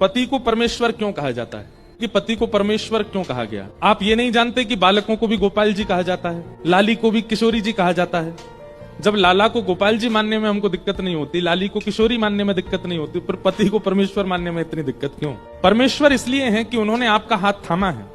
पति को परमेश्वर क्यों कहा जाता है? कि पति को परमेश्वर क्यों कहा गया? आप ये नहीं जानते कि बालकों को भी गोपाल जी कहा जाता है, लाली को भी किशोरी जी कहा जाता है। जब लाला को गोपाल जी मानने में हमको दिक्कत नहीं होती, लाली को किशोरी मानने में दिक्कत नहीं होती, पर पति को परमेश्वर मानने में इतनी दिक्कत क्यों? परमेश्वर इसलिए है कि उन्होंने आपका हाथ थामा है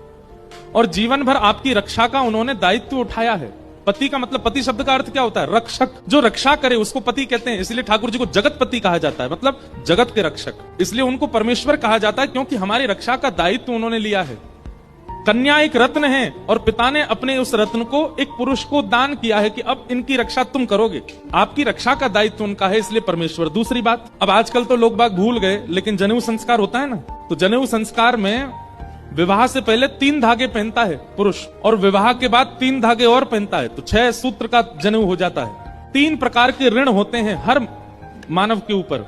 और जीवन भर आपकी रक्षा का उन्होंने दायित्व उठाया है। पति का मतलब, पति शब्द का अर्थ क्या होता है? रक्षक। जो रक्षा करे उसको पति कहते हैं। इसलिए ठाकुर जी को जगतपति कहा जाता है, मतलब जगत के रक्षक। इसलिए उनको परमेश्वर कहा जाता है क्योंकि हमारी रक्षा का दायित्व उन्होंने लिया है। कन्या एक रत्न है और पिता ने अपने उस रत्न को एक पुरुष को दान किया है कि अब इनकी रक्षा तुम करोगे। आपकी रक्षा का दायित्व उनका है, इसलिए परमेश्वर। दूसरी बात, अब आजकल तो लोग बाग भूल गए, लेकिन जनेऊ संस्कार होता है ना, तो जनेऊ संस्कार में विवाह से पहले 3 धागे पहनता है पुरुष और विवाह के बाद 3 धागे और पहनता है, तो 6 सूत्र का जनेऊ हो जाता है। 3 प्रकार के ऋण होते हैं हर मानव के ऊपर,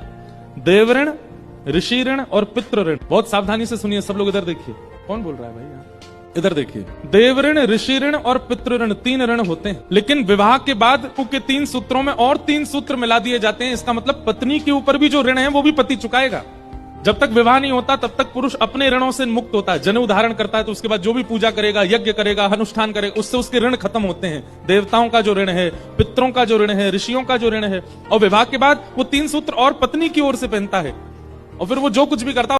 देव ऋण, ऋषि ऋण और पितृ ऋण। बहुत सावधानी से सुनिए सब लोग, इधर देखिए। कौन बोल रहा है भाई? इधर देखिए। देव ऋण, ऋषि ऋण और पितृ ऋण, 3 ऋण होते हैं। लेकिन विवाह के बाद के 3 सूत्रों में और 3 सूत्र मिला दिए जाते हैं। इसका मतलब पत्नी के ऊपर भी जो ऋण है वो भी पति चुकाएगा। जब तक विवाह नहीं होता तब तक पुरुष अपने ऋणों से मुक्त होता है। जनेऊ धारण करता है तो उसके बाद जो भी पूजा करेगा, यज्ञ करेगा, अनुष्ठान करेगा, उससे उसके ऋण खत्म होते हैं। देवताओं का जो ऋण है, पितरों का जो ऋण है, ऋषियों का जो ऋण है। और विवाह के बाद वो 3 सूत्र और पत्नी की ओर से पहनता है और फिर वो जो कुछ भी करता है